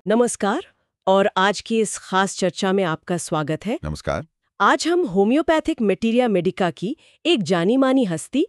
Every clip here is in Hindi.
नमस्कार। और आज की इस खास चर्चा में आपका स्वागत है। नमस्कार। आज हम होम्योपैथिक मटीरिया मेडिका की एक जानी मानी हस्ती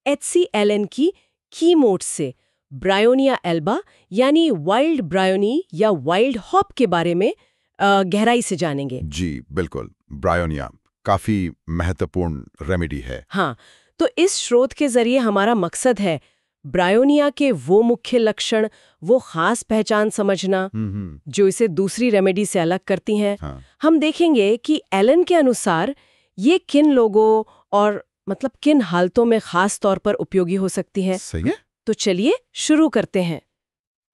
एचसी एलन की कीमोट से ब्रायोनिया एल्बा यानी वाइल्ड ब्रायोनी या वाइल्ड हॉप के बारे में गहराई से जानेंगे। जी बिल्कुल, ब्रायोनिया काफी महत्वपूर्ण रेमेडी है। हाँ, तो इस स्रोत के जरिए हमारा मकसद है ब्रायोनिया के वो मुख्य लक्षण, वो खास पहचान समझना जो इसे दूसरी रेमेडी से अलग करती हैं। हाँ। हम देखेंगे कि एलन के अनुसार ये किन लोगों और मतलब किन हालतों में खास तौर पर उपयोगी हो सकती है। सही है। तो चलिए शुरू करते हैं।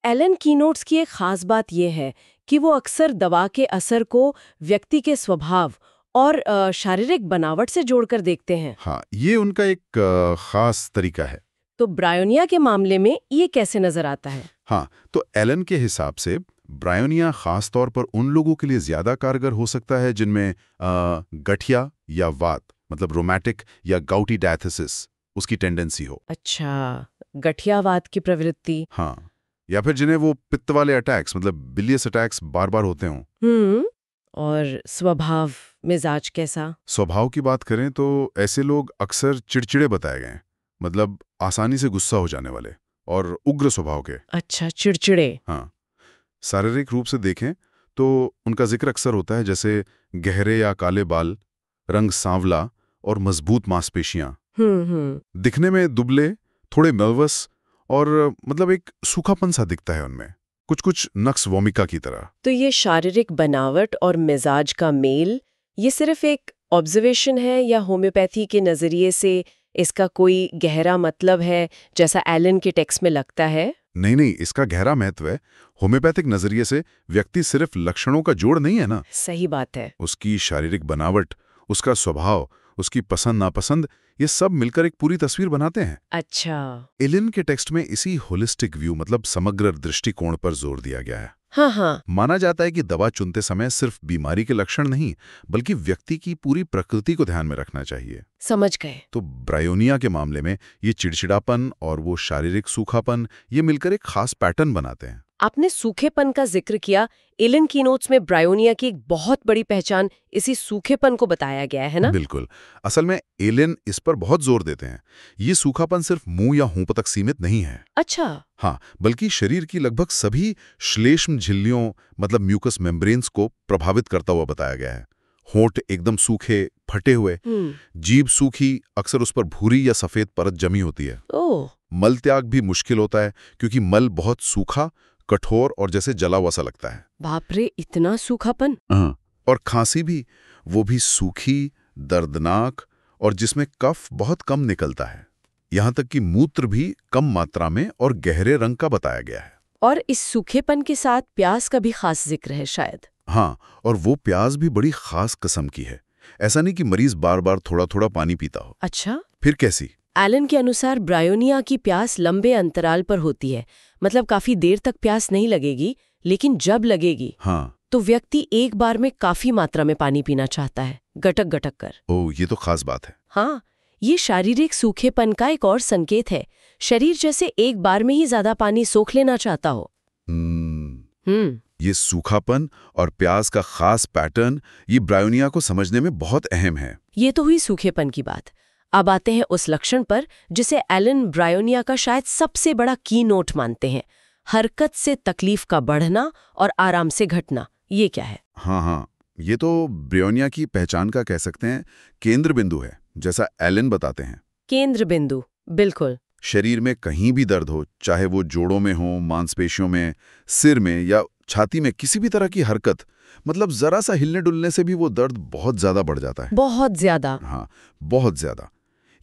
एलन कीनोट्स की एक खास बात यह है कि वो अक्सर दवा के असर को व्यक्ति के स्वभाव और शारीरिक बनावट से जोड़कर देखते हैं। हाँ, ये उनका एक खास तरीका है। तो ब्रायोनिया के मामले में ये कैसे नजर आता है? हाँ, तो एलन के हिसाब से ब्रायोनिया खास तौर पर उन लोगों के लिए ज्यादा कारगर हो सकता है जिनमें गठिया या वात मतलब रोमैटिक या गाउटी डायथिसिस उसकी टेंडेंसी हो। अच्छा, गठियावाद की प्रवृत्ति। हाँ, या फिर जिन्हें वो पित्त वाले अटैक्स मतलब बिलियस अटैक्स बार बार होते हों। और स्वभाव मिजाज कैसा? स्वभाव की बात करें तो ऐसे लोग अक्सर चिड़चिड़े बताए गए हैं, मतलब आसानी से गुस्सा हो जाने वाले और उग्र स्वभाव के। अच्छा, चिड़चिड़े। हाँ, शारीरिक रूप से देखें तो उनका जिक्र अक्सर होता है जैसे गहरे या काले बाल, रंग सांवला और मजबूत मांसपेशियां। दिखने में दुबले, थोड़े नर्वस और मतलब एक सूखापन सा दिखता है उनमें, कुछ कुछ नक्स वोमिका की तरह। तो ये शारीरिक बनावट और मिजाज का मेल, ये सिर्फ एक ऑब्जर्वेशन है या होम्योपैथी के नजरिए से इसका कोई गहरा मतलब है जैसा एलन के टेक्स्ट में लगता है? नहीं, इसका गहरा महत्व है। होम्योपैथिक नजरिए से व्यक्ति सिर्फ लक्षणों का जोड़ नहीं है ना। सही बात है। उसकी शारीरिक बनावट, उसका स्वभाव, उसकी पसंद नापसंद, ये सब मिलकर एक पूरी तस्वीर बनाते हैं। अच्छा। एलिन के टेक्स्ट में इसी होलिस्टिक व्यू मतलब समग्र दृष्टिकोण पर जोर दिया गया है। हाँ। माना जाता है कि दवा चुनते समय सिर्फ बीमारी के लक्षण नहीं बल्कि व्यक्ति की पूरी प्रकृति को ध्यान में रखना चाहिए। समझ गए। तो ब्रायोनिया के मामले में ये चिड़चिड़ापन और वो शारीरिक सूखापन ये मिलकर एक खास पैटर्न बनाते हैं। आपने सूखेपन का जिक्र किया। एलन कीनोट्स में ब्रायोनिया की एक बहुत बड़ी पहचान इसी सूखेपन को बताया गया है ना? बिल्कुल। असल में एलन इस पर बहुत जोर देते हैं। ये सूखापन सिर्फ मुंह या होंठ तक सीमित नहीं है। अच्छा। हाँ, बल्कि शरीर की लगभग सभी श्लेष्म झिल्लियों मतलब म्यूकस मेम्ब्रेन्स को प्रभावित करता हुआ बताया गया है। होंठ एकदम सूखे, फटे हुए, जीभ सूखी, अक्सर उस पर भूरी या सफेद परत जमी होती है। ओह। मल त्याग भी मुश्किल होता है क्योंकि मल बहुत सूखा, कठोर और जैसे जला हुआ सा लगता है। बाप रे, इतना सूखापन। और खांसी भी, वो भी सूखी, दर्दनाक और जिसमें कफ बहुत कम निकलता है। यहाँ तक कि मूत्र भी कम मात्रा में और गहरे रंग का बताया गया है। और इस सूखेपन के साथ प्यास का भी खास जिक्र है शायद। हाँ, और वो प्यास भी बड़ी खास किस्म की है। ऐसा नहीं कि मरीज बार बार थोड़ा थोड़ा पानी पीता हो। अच्छा। फिर कैसी? एलन के अनुसार ब्रायोनिया की प्यास लंबे अंतराल पर होती है, मतलब काफी देर तक प्यास नहीं लगेगी, लेकिन जब लगेगी तो व्यक्ति एक बार में काफी मात्रा में पानी पीना चाहता है, गटक गटक कर। ओह, ये तो खास बात है। हाँ, ये शारीरिक सूखेपन का एक और संकेत है। शरीर जैसे एक बार में ही ज्यादा पानी सोख लेना चाहता हो। ये सूखापन और प्यास का खास पैटर्न ये ब्रायोनिया को समझने में बहुत अहम है। ये तो हुई सूखेपन की बात। अब आते हैं उस लक्षण पर जिसे एलन ब्रायोनिया का शायद सबसे बड़ा की नोट मानते हैं, हरकत से तकलीफ का बढ़ना और आराम से घटना। ये क्या है? हाँ, ये तो ब्रायोनिया की पहचान का कह सकते हैं केंद्र बिंदु है, जैसा एलन बताते हैं। केंद्र बिंदु, बिल्कुल। शरीर में कहीं भी दर्द हो, चाहे वो जोड़ों में हो, मांसपेशियों में, सिर में या छाती में, किसी भी तरह की हरकत, मतलब जरा सा हिलने डुलने से भी वो दर्द बहुत ज्यादा बढ़ जाता है। बहुत ज्यादा। हाँ, बहुत ज्यादा।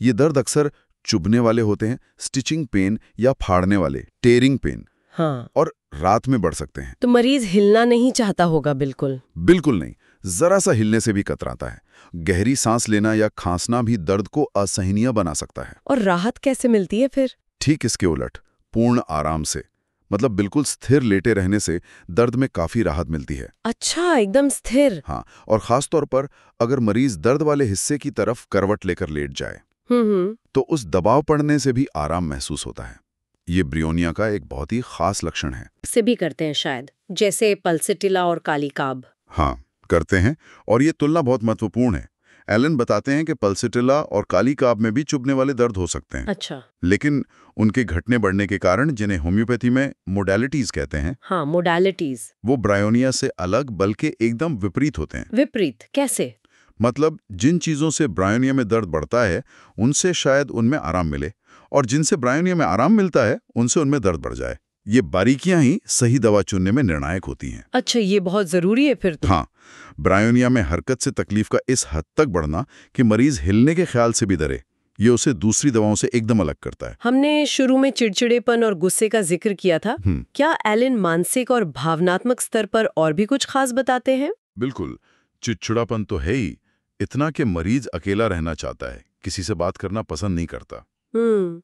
ये दर्द अक्सर चुभने वाले होते हैं, स्टिचिंग पेन या फाड़ने वाले, टेयरिंग पेन। हाँ। और रात में बढ़ सकते हैं। तो मरीज हिलना नहीं चाहता होगा? बिल्कुल नहीं, जरा सा हिलने से भी कतराता है। गहरी सांस लेना या खांसना भी दर्द को असहनीय बना सकता है। और राहत कैसे मिलती है फिर? ठीक इसके उलट, पूर्ण आराम से, मतलब बिल्कुल स्थिर लेटे रहने से दर्द में काफी राहत मिलती है। अच्छा, एकदम स्थिर। हाँ, और खास तौर पर अगर मरीज दर्द वाले हिस्से की तरफ करवट लेकर लेट जाए तो उस दबाव पड़ने से भी आराम महसूस होता है। ये ब्रियोनिया का एक बहुत ही खास लक्षण है। से भी करते हैं शायद, जैसे पल्सिटिला और कालीकाब। हाँ, करते हैं, और ये तुलना बहुत महत्वपूर्ण है। एलन बताते हैं कि पल्सिटिला और कालीकाब में भी चुभने वाले दर्द हो सकते हैं। अच्छा। लेकिन उनके घटने बढ़ने के कारण, जिन्हें होम्योपैथी में मोडालिटीज कहते हैं, हाँ, मोडालिटीज, वो ब्रायोनिया से अलग बल्कि एकदम विपरीत होते हैं। विपरीत कैसे? मतलब जिन चीजों से ब्रायोनिया में दर्द बढ़ता है उनसे शायद उनमें आराम मिले, और जिनसे ब्रायोनिया में आराम मिलता है उनसे उनमें दर्द बढ़ जाए। ये बारीकियां ही सही दवा चुनने में निर्णायक होती हैं। अच्छा, ये बहुत जरूरी है फिर तो। हाँ, ब्रायोनिया में हरकत से तकलीफ का इस हद तक बढ़ना कि मरीज हिलने के ख्याल से भी डरे, ये उसे दूसरी दवाओं से एकदम अलग करता है। हमने शुरू में चिड़चिड़ेपन और गुस्से का जिक्र किया था। क्या एलन मानसिक और भावनात्मक स्तर पर और भी कुछ खास बताते हैं? बिल्कुल, चिड़चिड़ापन तो है ही, इतना कि मरीज अकेला रहना चाहता है, किसी से बात करना पसंद नहीं करता।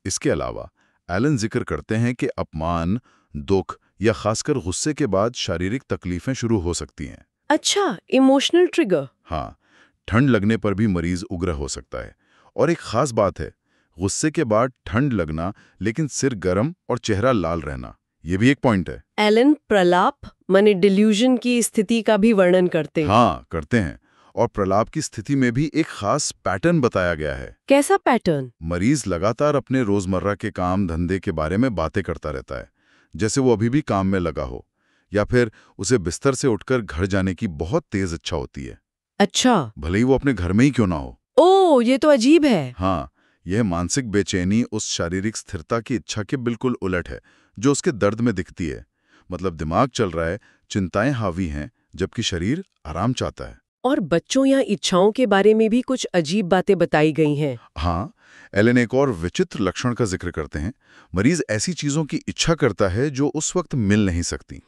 इसके अलावा एलन जिक्र करते हैं कि अपमान, दुख या खासकर गुस्से के बाद शारीरिक तकलीफें शुरू हो सकती हैं। अच्छा, इमोशनल ट्रिगर। हाँ, ठंड लगने पर भी मरीज उग्र हो सकता है। और एक खास बात है, गुस्से के बाद ठंड लगना लेकिन सिर गर्म और चेहरा लाल रहना, ये भी एक पॉइंट है। एलन प्रलाप माने डिल्यूजन की स्थिति का भी वर्णन करते हैं। हाँ, करते हैं। और प्रलाप की स्थिति में भी एक खास पैटर्न बताया गया है। कैसा पैटर्न? मरीज लगातार अपने रोजमर्रा के काम धंधे के बारे में बातें करता रहता है, जैसे वो अभी भी काम में लगा हो, या फिर उसे बिस्तर से उठकर घर जाने की बहुत तेज इच्छा होती है। अच्छा, भले ही वो अपने घर में ही क्यों ना हो। ओह, ये तो अजीब है। हाँ, यह मानसिक बेचैनी उस शारीरिक स्थिरता की इच्छा के बिल्कुल उलट है जो उसके दर्द में दिखती है। मतलब दिमाग चल रहा है, चिंताएं हावी हैं, जबकि शरीर आराम चाहता है। और बच्चों या इच्छाओं के बारे में भी कुछ अजीब बातें बताई गई हैं। हाँ, एलन एक और विचित्र लक्षण का जिक्र करते हैं। मरीज ऐसी चीजों की इच्छा करता है जो उस वक्त मिल नहीं सकती,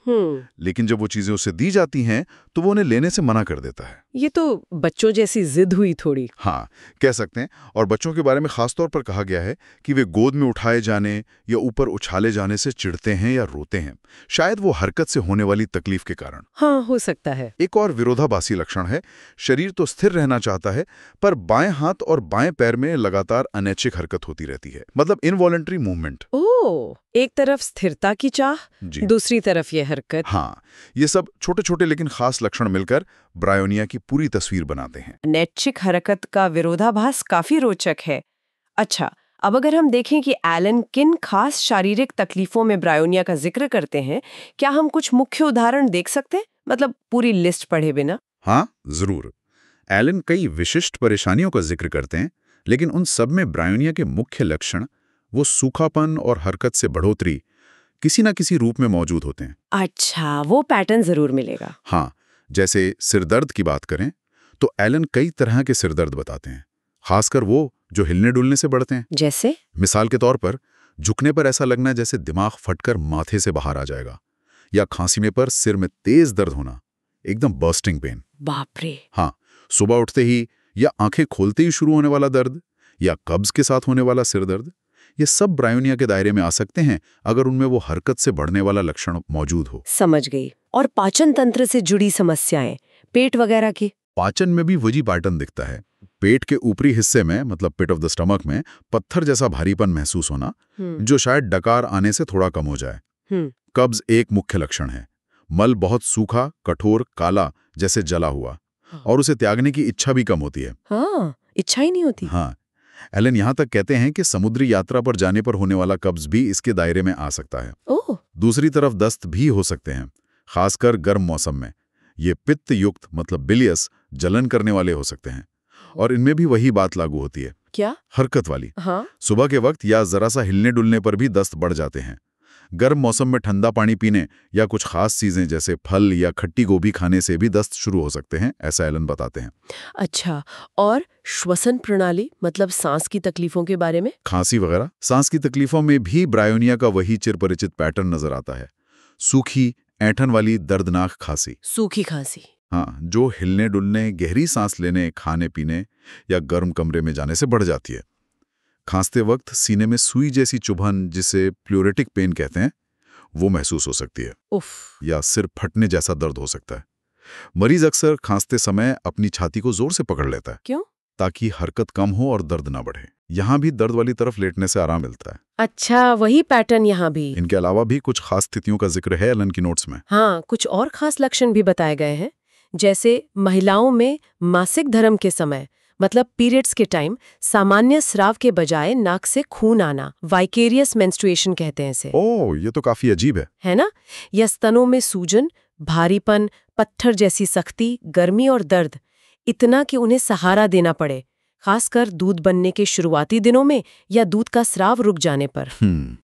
लेकिन जब वो चीजें उसे दी जाती हैं तो वो उन्हें लेने से मना कर देता है। ये तो बच्चों जैसी जिद हुई थोड़ी। हाँ, कह सकते हैं। और बच्चों के बारे में खासतौर पर कहा गया है कि वे गोद में उठाए जाने या ऊपर उछाले जाने से चिढ़ते हैं या रोते हैं, शायद वो हरकत से होने वाली तकलीफ के कारण। हाँ, हो सकता है। एक और विरोधाभासी लक्षण है, शरीर तो स्थिर रहना चाहता है पर बाएं हाथ और बाएं पैर में लगातार अनैच्छिक हरकत होती रहती है, मतलब इनवॉलंटरी मूवमेंट। ओह, एक तरफ स्थिरता की चाह, दूसरी तरफ ये हरकत। हाँ, ये सब छोटे छोटे लेकिन खास लक्षण मिलकर ब्रायोनिया की पूरी तस्वीर बनाते हैं। अनैच्छिक हरकत का विरोधाभास काफी रोचक है। अच्छा, अब अगर हम देखें कि एलन किन खास शारीरिक तकलीफों में ब्रायोनिया का जिक्र करते हैं, क्या हम कुछ मुख्य उदाहरण देख सकते हैं? मतलब पूरी लिस्ट पढ़े बिना। हाँ, जरूर। एलन कई विशिष्ट परेशानियों का जिक्र करते हैं, लेकिन उन सब में ब्रायोनिया के मुख्य लक्षण, वो सूखापन और हरकत से बढ़ोतरी, किसी न किसी रूप में मौजूद होते हैं। अच्छा, वो पैटर्न जरूर मिलेगा। हाँ, जैसे सिरदर्द की बात करें तो एलन कई तरह के सिरदर्द बताते हैं, खासकर वो जो हिलने डुलने से बढ़ते हैं। जैसे? मिसाल के तौर पर, झुकने पर ऐसा लगना जैसे दिमाग फटकर माथे से बाहर आ जाएगा, या खांसीने पर सिर में तेज दर्द होना, एकदम बर्स्टिंग पेन। बाप रे। हाँ, सुबह उठते ही या आंखें खोलते ही शुरू होने वाला दर्द, या कब्ज के साथ होने वाला सिरदर्द, ये सब ब्रायोनिया के दायरे में आ सकते हैं अगर उनमें वो हरकत से बढ़ने वाला लक्षण मौजूद हो। समझ गई। और पाचन तंत्र से जुड़ी समस्याएं, पेट वगैरह की? पाचन में भी वही पैटर्न दिखता है। पेट के ऊपरी हिस्से में, मतलब पिट ऑफ द स्टमक में, पत्थर जैसा भारीपन महसूस होना, जो शायद डकार आने से थोड़ा कम हो जाए। कब्ज एक मुख्य लक्षण है। मल बहुत सूखा, कठोर, काला, जैसे जला हुआ, और उसे त्यागने की इच्छा भी कम होती है। हाँ, इच्छा ही नहीं होती। हाँ, एलन यहाँ तक कहते हैं कि समुद्री यात्रा पर जाने पर होने वाला कब्ज भी इसके दायरे में आ सकता है। ओह। दूसरी तरफ दस्त भी हो सकते हैं, खासकर गर्म मौसम में। ये पित्त युक्त, मतलब बिलियस, जलन करने वाले हो सकते हैं, और इनमें भी वही बात लागू होती है। क्या? हरकत वाली। हाँ। सुबह के वक्त या जरा सा हिलने डुलने पर भी दस्त बढ़ जाते हैं। गर्म मौसम में ठंडा पानी पीने या कुछ खास चीजें जैसे फल या खट्टी गोभी खाने से भी दस्त शुरू हो सकते हैं, ऐसा एलन बताते हैं। अच्छा, और श्वसन प्रणाली, मतलब सांस की तकलीफों के बारे में? खांसी वगैरह सांस की तकलीफों में भी ब्रायोनिया का वही चिरपरिचित पैटर्न नजर आता है। सूखी, ऐंठन वाली दर्दनाक खांसी। सूखी खांसी। हाँ, जो हिलने डुलने, गहरी सांस लेने, खाने पीने या गर्म कमरे में जाने से बढ़ जाती है। खांसते वक्त सीने में सुई जैसी चुभन, जिसे प्लूरेटिक पेन कहते हैं, वो महसूस हो सकती है। उफ। या सिर फटने जैसा दर्द हो सकता है। मरीज अक्सर खांसते समय अपनी छाती को जोर से पकड़ लेता है। क्यों? ताकि हरकत कम हो और दर्द ना बढ़े। यहाँ भी दर्द वाली तरफ लेटने से आराम मिलता है। अच्छा, वही पैटर्न यहाँ भी। इनके अलावा भी कुछ खास स्थितियों का जिक्र है एलन की नोट्स में। हाँ, कुछ और खास लक्षण भी बताए गए हैं, जैसे महिलाओं में मासिक धर्म के समय, मतलब पीरियड्स के टाइम, सामान्य स्राव के बजाय नाक से खून आना, वाइकेरियस मेंस्ट्रुएशन कहते हैं इसे। ओह, ये तो काफी अजीब है ना? या स्तनों में सूजन, भारीपन, पत्थर जैसी सख्ती, गर्मी और दर्द, इतना कि उन्हें सहारा देना पड़े, खासकर दूध बनने के शुरुआती दिनों में या दूध का स्राव रुक जाने पर।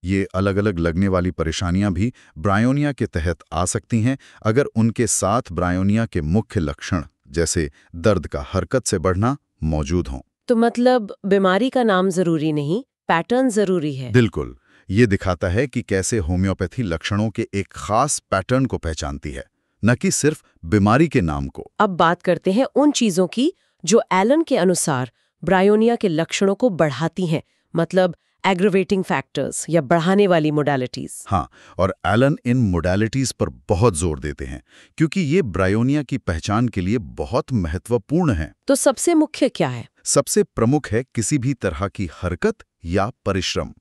ये अलग अलग लगने वाली परेशानियां भी ब्रायोनिया के तहत आ सकती हैं अगर उनके साथ ब्रायोनिया के मुख्य लक्षण जैसे दर्द का हरकत से बढ़ना मौजूद हों। तो मतलब बीमारी का नाम जरूरी नहीं, पैटर्न जरूरी है। बिल्कुल, ये दिखाता है कि कैसे होम्योपैथी लक्षणों के एक खास पैटर्न को पहचानती है, न कि सिर्फ बीमारी के नाम को। अब बात करते हैं उन चीजों की जो एलन के अनुसार ब्रायोनिया के लक्षणों को बढ़ाती हैं, मतलब एग्रेवेटिंग फैक्टर्स या बढ़ाने वाली मोडालिटीज। हाँ, और एलन इन मोडालिटीज पर बहुत जोर देते हैं क्योंकि ये ब्रायोनिया की पहचान के लिए बहुत महत्वपूर्ण है। तो सबसे मुख्य क्या है? सबसे प्रमुख है किसी भी तरह की हरकत या परिश्रम,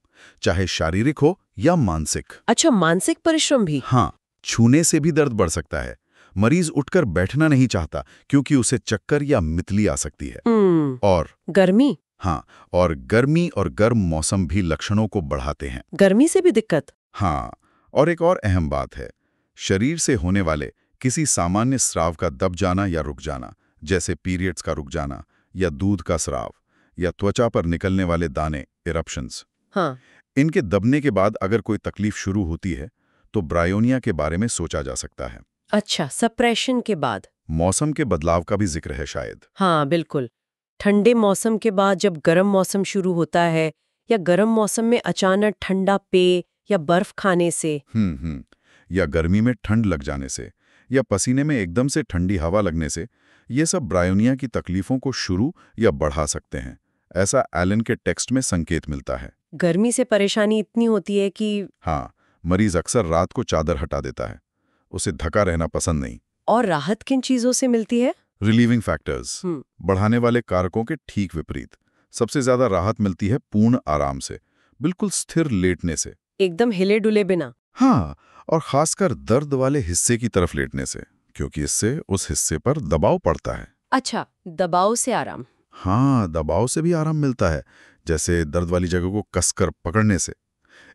चाहे शारीरिक हो या मानसिक। अच्छा, मानसिक परिश्रम भी? हाँ, छूने से भी दर्द बढ़ सकता है। मरीज उठकर बैठना नहीं चाहता क्योंकि उसे चक्कर या मितली आ सकती है। और गर्मी? हाँ, और गर्मी और गर्म मौसम भी लक्षणों को बढ़ाते हैं। गर्मी से भी दिक्कत? हाँ, और एक और अहम बात है, शरीर से होने वाले किसी सामान्य स्राव का दब जाना या रुक जाना, जैसे पीरियड्स का रुक जाना या दूध का स्राव या त्वचा पर निकलने वाले दाने, इरप्शंस। हाँ। इनके दबने के बाद अगर कोई तकलीफ शुरू होती है तो ब्रायोनिया के बारे में सोचा जा सकता है। अच्छा, सप्रेशन के बाद? मौसम के बदलाव का भी जिक्र है शायद। हाँ, बिल्कुल। ठंडे मौसम के बाद जब गर्म मौसम शुरू होता है, या गर्म मौसम में अचानक ठंडा पेय या बर्फ खाने से। या गर्मी में ठंड लग जाने से, या पसीने में एकदम से ठंडी हवा लगने से, ये सब ब्रायोनिया की तकलीफों को शुरू या बढ़ा सकते हैं, ऐसा एलन के टेक्स्ट में संकेत मिलता है। गर्मी से परेशानी इतनी होती है कि हाँ, मरीज अक्सर रात को चादर हटा देता है, उसे ढका रहना पसंद नहीं। और राहत किन चीजों से मिलती है? रिलीविंग फैक्टर्स, बढ़ाने वाले कारकों के ठीक विपरीत। सबसे ज्यादा राहत मिलती है पूर्ण आराम से, बिल्कुल स्थिर लेटने से, एकदम हिले डुले बिना। हाँ, और खासकर दर्द वाले हिस्से की तरफ लेटने से, क्योंकि इससे उस हिस्से पर दबाव पड़ता है। अच्छा, दबाव से आराम? हाँ, दबाव से भी आराम मिलता है, जैसे दर्द वाली जगह को कसकर पकड़ने से।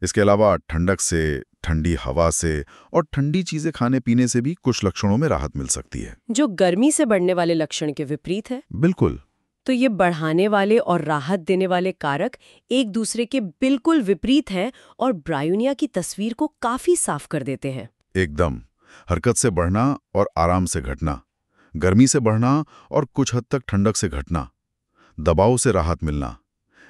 इसके अलावा ठंडक से, ठंडी हवा से और ठंडी चीजें खाने पीने से भी कुछ लक्षणों में राहत मिल सकती है, जो गर्मी से बढ़ने वाले लक्षण के विपरीत है। बिल्कुल। तो ये बढ़ाने वाले और राहत देने वाले कारक एक दूसरे के बिल्कुल विपरीत हैं और ब्रायोनिया की तस्वीर को काफी साफ कर देते हैं। एकदम, हरकत से बढ़ना और आराम से घटना, गर्मी से बढ़ना और कुछ हद तक ठंडक से घटना, दबाव से राहत मिलना।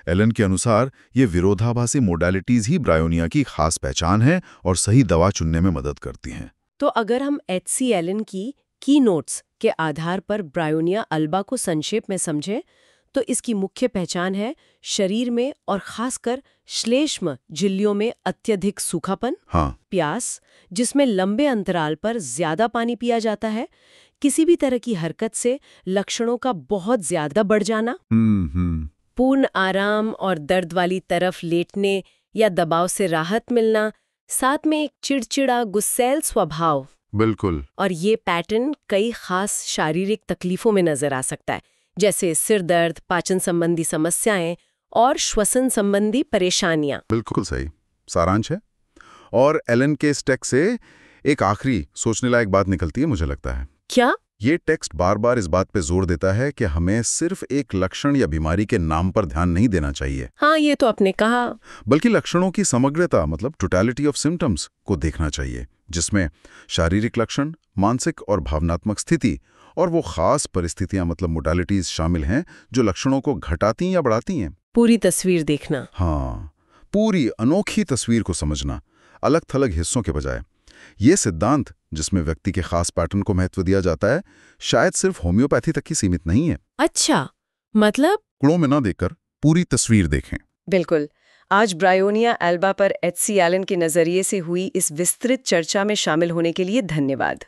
एलन के अनुसार ये विरोधाभासी मोडालिटीज ही ब्रायोनिया की खास पहचान है और सही दवा चुनने में मदद करती हैं। तो अगर हम एच.सी. एलन की नोट्स के आधार पर ब्रायोनिया अल्बा को संक्षेप में समझें, तो इसकी मुख्य पहचान है शरीर में और खासकर श्लेष्म झिल्लियों में अत्यधिक सूखापन, हाँ, प्यास जिसमें लंबे अंतराल पर ज्यादा पानी पिया जाता है, किसी भी तरह की हरकत से लक्षणों का बहुत ज्यादा बढ़ जाना, पूर्ण आराम और दर्द वाली तरफ लेटने या दबाव से राहत मिलना, साथ में एक चिड़चिड़ा गुस्सैल स्वभाव। बिल्कुल। और ये पैटर्न कई खास शारीरिक तकलीफों में नजर आ सकता है, जैसे सिर दर्द, पाचन संबंधी समस्याएं और श्वसन संबंधी परेशानियां। बिल्कुल सही सारांश है। और एलन के इस टेक्स्ट से एक आखिरी सोचने लायक बात निकलती है, मुझे लगता है। क्या? ये टेक्स्ट बार बार इस बात पे जोर देता है कि हमें सिर्फ एक लक्षण या बीमारी के नाम पर ध्यान नहीं देना चाहिए। हाँ, ये तो आपने कहा। बल्कि लक्षणों की समग्रता, मतलब टोटलिटी ऑफ सिम्टम्स को देखना चाहिए, जिसमें शारीरिक लक्षण, मानसिक और भावनात्मक स्थिति और वो खास परिस्थितियां, मतलब मोडालिटीज शामिल हैं जो लक्षणों को घटाती या बढ़ाती हैं। पूरी तस्वीर देखना। हाँ, पूरी अनोखी तस्वीर को समझना, अलग थलग हिस्सों के बजाय। ये सिद्धांत, जिसमें व्यक्ति के खास पैटर्न को महत्व दिया जाता है, शायद सिर्फ होम्योपैथी तक ही सीमित नहीं है। अच्छा, मतलब टुकड़ों में ना देखकर पूरी तस्वीर देखें। बिल्कुल। आज ब्रायोनिया अल्बा पर एच.सी. एलन के नजरिए से हुई इस विस्तृत चर्चा में शामिल होने के लिए धन्यवाद।